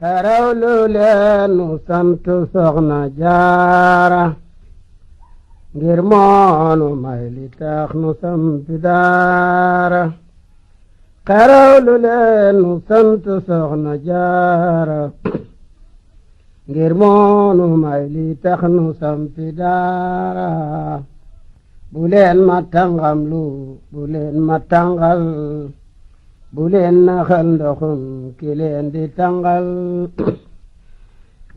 xerawlu leen nu sant soxna jaara ngir moonu may li tax nu sampi daara xerawlu leen nu sant soxna jaara ngir moonu may li tax nu sampi daara bu leen ma tàngam lu bu leen ma tàngal bu leen naxal ndoxum ki leen di tàngal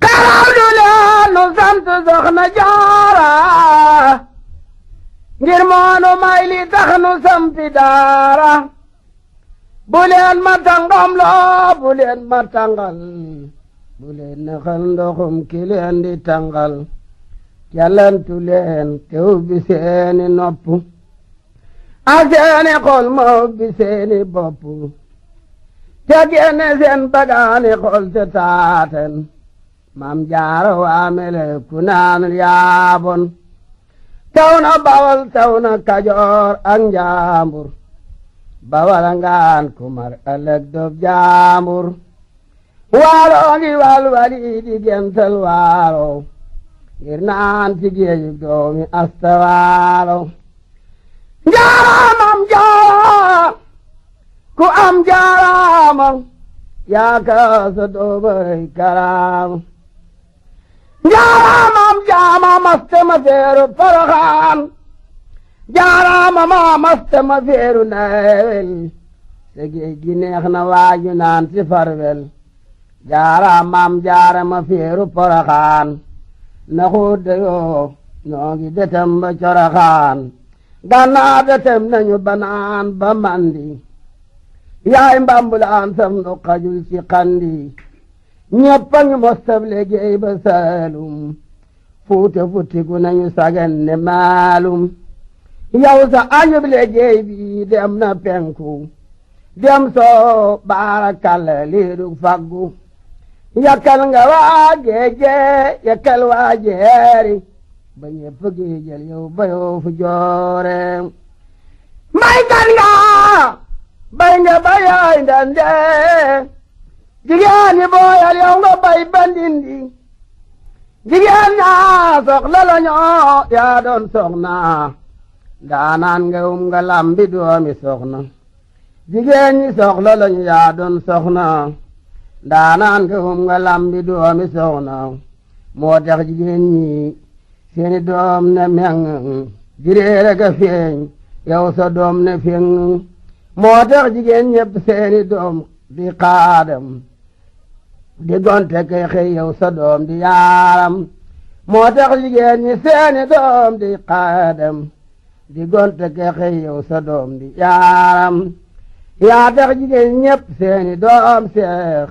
xerawlu leen nu sant soxna jaara ngir moonu may li tax nu sampi daara bu leen ma tàngam loo bu leen ma tàngal bu leen naxal ndoxum ki leen di tàngal yàllantu leen te ubbi seeni nopp ak seeni xol ma ubbi seeni bopp te génne seen bagaani xol te taaten mam jaara waamele ku naan yaabon taw na bawal taw na kajoor ak njaambur bawal ngaan ku mar ëllëg dob jaambur waalo ngi wal wali di gental waalo ngir naan ci géeju doomi asta waalo njaaramam jaara ku am jaaraamam yaa kaasa doobay karaam njaaramam jaama mastema feeru Poroxaan jaaraamama mastema feeru Nawel te géej gi neex na waaju naan ci farwel jaaraamam jaarama feeru Poroxaan na xuude yoo ñoo ngi detem ba Coroxaan gannaaw detem nañu banaan ba mandi yaay mbambulaan sam nu xajul ci xandi ñëpp a ngi mostab liggéey ba Saalum fuute futtiku nañu sagen ne maalum yow sa añub liggéey bi dem na penku dem soo baarakalla liidug faggu yakkal nga waa géeje yakkal waa jeeri ba ñëpp géejal yow ba yow fu joore may kan nga bay nga bayaay ndande jigéen ñi booyal yow nga bay bandindi jigéen ñaa soxla la ñoo yaa doon soxna ndaanaan nga nga lambi doomi soxna jigéen ñi soxla la ñu yaa doon soxna ndaanaan nga nga lambi doomi soxna moo tax jigéen ñi seeni doom ne meng jireere ga feeñ yow sa doom ne feeñ moo tax jigéen ñëpp seeni doom di xaadam di gonte kay xëy yow sa doom di yaaram moo tax jigéen ñi seeni doom di xaadam di gonte kay xëy yow sa doom di yaaram yaa tax jigéen ñëpp seeni doom seex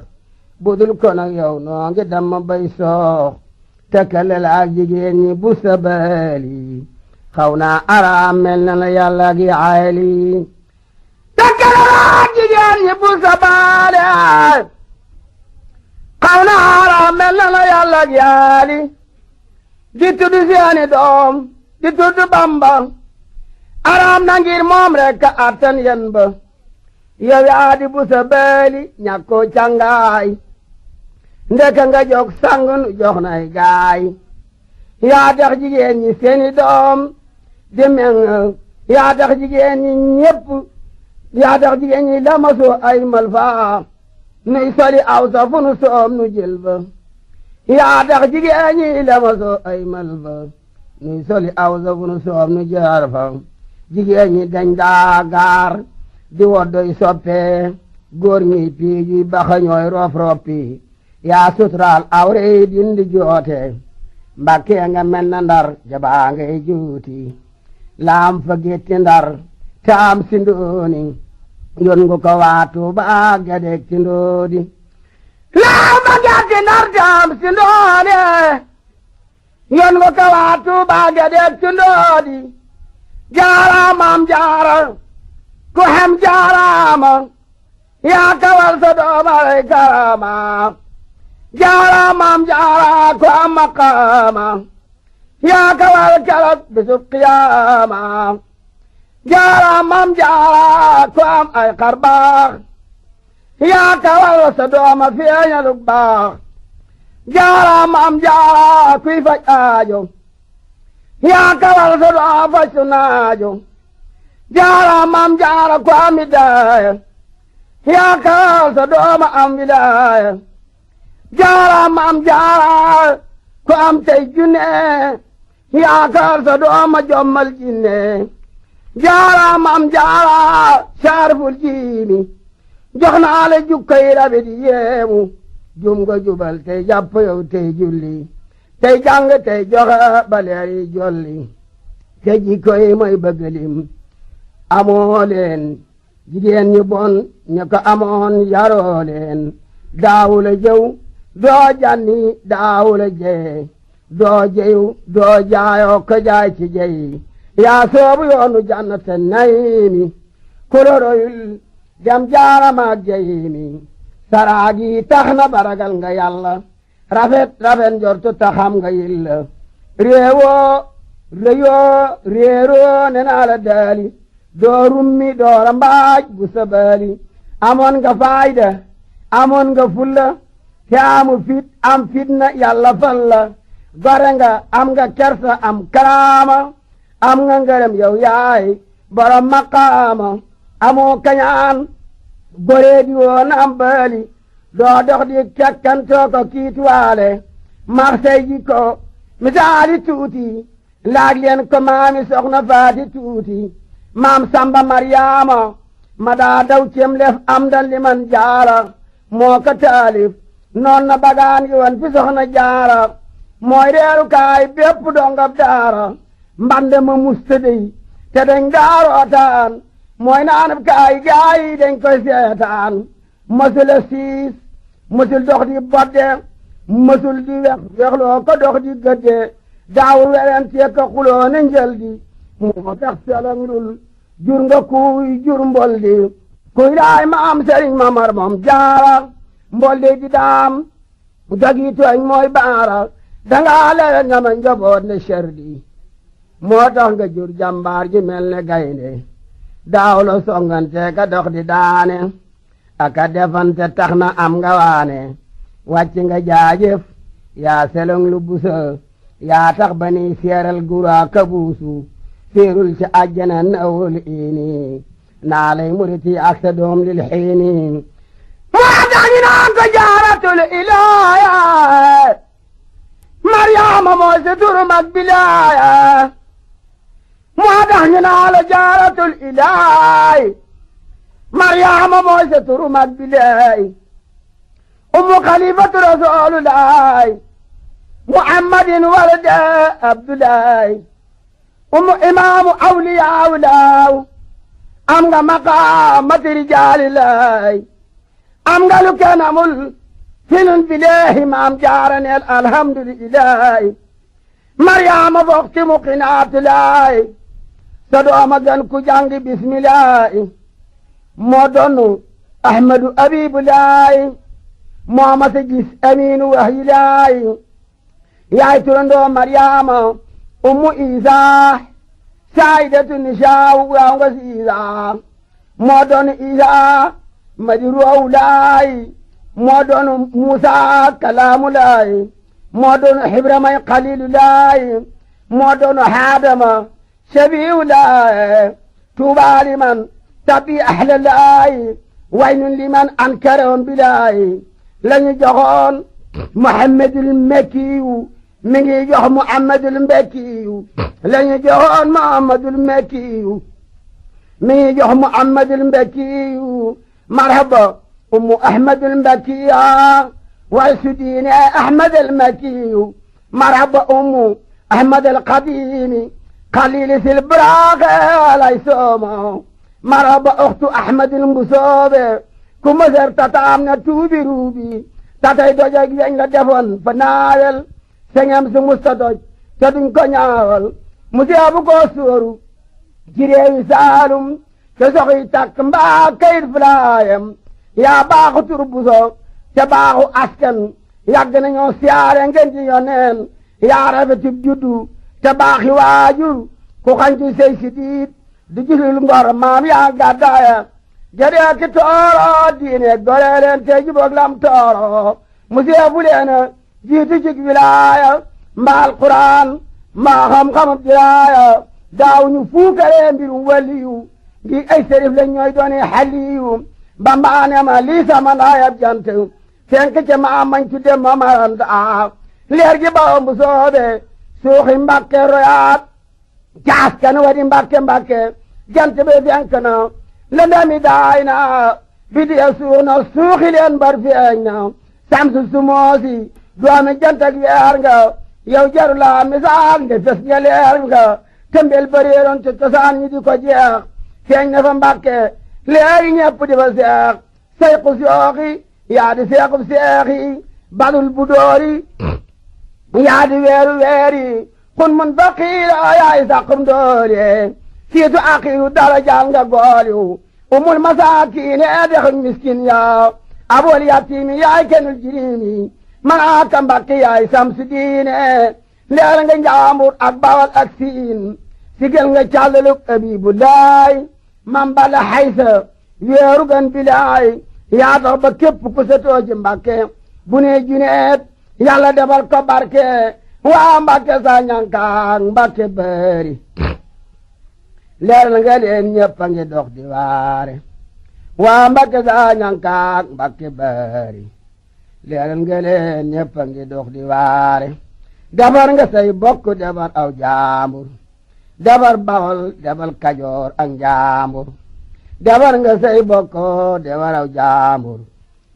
budul ko nag yow noo ngi dama bay soox tekkale la ak jigéen ñi bu sa baali xaw naa araam mel na la yàlla gi ayli tekkale la ak jigéen ñi bu sa baali xaw naa araam mel na la yàlla gi ayli di tudd seeni doom di tudd Bamba araam na ngir moom rek a attan yen ba yow yaa di bu sa baali ñàkkoo cangaay ndeka nga jog sangun jox nay gaay yaa tax jigéen ñi seeni doom di meng yaa tax jigéen ñi ñépp yaa tax jigéen ñi lamasu ay malfa nuy soli aw sa fu nu soom nu jël ba yaa tax jigéen ñi lamasu ay malfa nuy soli aw sa fu nu soom nu jaar fa jigéen ñi dañ daa gaar di woddoy soppe góor ñi piiji baxañooy rof roppi yaa suturaal awre dindi joote mbakke nga mel na ndar jabaa ngay juuti laam fa gétti ndar taam si ndooni yon ngu ko waatu baa gedek ci ndoodi laam fa gétti ndar taam si ndooni yon ngu ko waatu baa gedek ci ndoodi jaaraamam jaara ku hem jaaraama yaa kawal sa doomalay karama jaaraamam jaara ku am maqaama yaa kawal keroog bisub qiyaama jaaraamam jaara ku am ay xarbaax yaa kawal sa dooma feeñaluk baax jaara maam jaara kuy faj aajo yaa kawal sa dooma faj su naajo jaara maam jaara ku am widaaya yaa kawal sa dooma am widaaya jaara maam jaara ku am tey junne yaa kawal sa dooma jommal jinne jaara maam jaara saarful jiimi jox naa la jukkoy rabi di yeemu jum nga jubal tey jàpp yow tey julli tey jàng tey joxe baleer yi jolli te jikkoy mooy bëggalim amoo leen jigéen ñu bon ñu ko amoon yaroo leen daawula jëw doo janni daawula jee doo jeyu doo jaayoo ko jaay ci jeyi yaa soobu yoonu jannata nayimi kuloroyul dem jaaramaak jeyimi saraagi tax na baragal nga yàlla rafet njortu taxam nga yilla réewoo réyoo réeroo ne naa la daali doo rummi doora mbaaj bu sabaali amoon nga faayda amoon nga fulla te amu fit am fitna yàlla fal la gore nga am nga kersa am karaama am nga ngërëm yow yaay borom maqaama amoo kañaan goree di woon am baali doo dox di kekkantoo ko kiituwaale marsey ji ko misaali tuuti laaj leen ko maami soxna faati tuuti maam samba maryaama ma daa daw cem lef am dan li man jaara moo ko taalif noon na bagaan gi woon fi soxna jaara mooy reeru kaay bépp dongab daara mbande ma mustadey te dañ daarootaan mooy naanab kaay gaay dañ koy seetaan mësul a siis mësul dox di bodde mësul di wexloo ko dox di gëdde daawul werentee ko xuloo ne njël di moo tax selangul jur nga kuy jur mbol di kuy daay ma am sëriñ mamar moom jaara mbol di daam dagi tooñ mooy baara dangaa lewe nga ma njaboot ne sherdi moo tax nga jur jàmbaar ji mel ne gaynde daaw la songante ka dox di daane aka defante tax na am nga waane wàcc nga jaajëf yaa selong lu busa yaa tax ba ni seeral gura kabuusu féerul ci àjjana nawul iini naa lay muriti ak sa doom lil xiini moo tax ñu naan ko jaaratul ilaaya maryaama moo si turu mag bilaaya moo tax ñu naan la jaaratul ilaay maryaama moo si turu mag bilaay ummu xalifatu rasuulullaay muhammadin walada abdullaay ummu imaamu awliyaaw laaw am nga maqaamati rijaalillaay am nga lu kenn amul filun bileehi maam jaaraneel alhamdulillaay maryaama bokti muqinaatulaay sa dooma gan ku jàngi bismillaay moo doonu ahmadu abibulaay moo ma sa gis amiinu wahyulaay yaay turandoo maryaama ummu isaa saayidatu nisaaw waaw nga si isaa moo doonu isaa madiru awlaay moo doonu muusaa kalaamulaay moo doonu xibramay xaliilulaay moo doonu haadama shabiiwulaay tuubaa liman tabi ahlalaay waynun liman ankaroon bilaay lañu joxoon muhammadul mekkiyu mi ngi jox muhammadul mbekkiyu lañu joxoon muhammadul mekkiyu mi ngi jox muhammadul mbekkiyu marhaba ummu ahmadul mbekkiya way sudiine ahmadul mekkiyu marhaba ummu ahmadul qadimi qalili sil braaxe lay sooma marhaba uxtu ahmadul mbusoobe ku mësër tataam na tuubi ruubi tatay dojeg weñ la defoon fa naawel sengem su musta doj te duñ ko ñaawal mu seebu koo sóoru ci réewi saalum te soxi takk mbaa kayit fulaayam yaa baaxu tur buso te baaxu askan yàgg nañoo siyaare ngeen ci yoneen yaa rafetib juddu te baaxi waajur ku xañtu sey sidiit di gisul ngor maam yaa gàddaaya jadee ki tooro diine gore leen te juboog lam tooro musee bu leen jiitu cig wilaaya mbaa alquran mbaa xam-xamub diraaya daaw ñu fuukare mbirum waliyu ngi ay sërif la ñooy doone xaliyu bambaane ma lii sama ndaayab jant fenk ca ma mañ tudde ma maranta leer gi bawam bu soobe suuxi mbàkke royaat caas kan wadi mbàkke jant be fenk na lëndami daay na bidiya suux na suuxi leen bar feeñ na samsu sumoosi doomi jant ak weer nga yow jaru la misaal nde fes nga leer nga tëmbel bëreeroon te cosaan ñi di ko jeex feeñ na fa mbàkke leeri ñepp di fa seex sayku sooxi yaa di seexub seexi badul bu doori yaa di weeru weeri kun mun faqiira yaay saqum doole siitu aqiru darajaal nga gooliw umul masaakiine dexuñ miskin yaa abol yatiimi yaay kenul jirimi man aka mbàkke yaay samsu diine leer nga njaambur ak bawal ak siin sigel nga càllaluk abibu laay man bala xaysa weeru gan bilaay yaa tax ba képp ku setoo ci mbàkke bu ne juneet yàlla defal ko barke waa mbàkke sa ñankaak mbàkke bëri leeral nga leen ñëpp a ngi dox di waare waa mbàkke sa ñankaak mbàkke bëri leeral nga leen ñëpp a ngi dox di waare defar nga say bokk defar aw jaambur defar bawol defar kajoor ak njaambur defar nga say bokk defar aw jaambur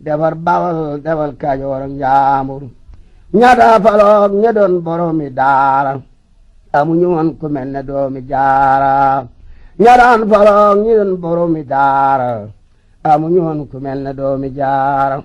defar bawol defar kajoor ak njaambur ñaata faloog ña doon boromi daara amuñu woon ku mel ne doomi jaara ñataan faloog ñi doon boromi daara amuñu woon ku mel ne doomi jaara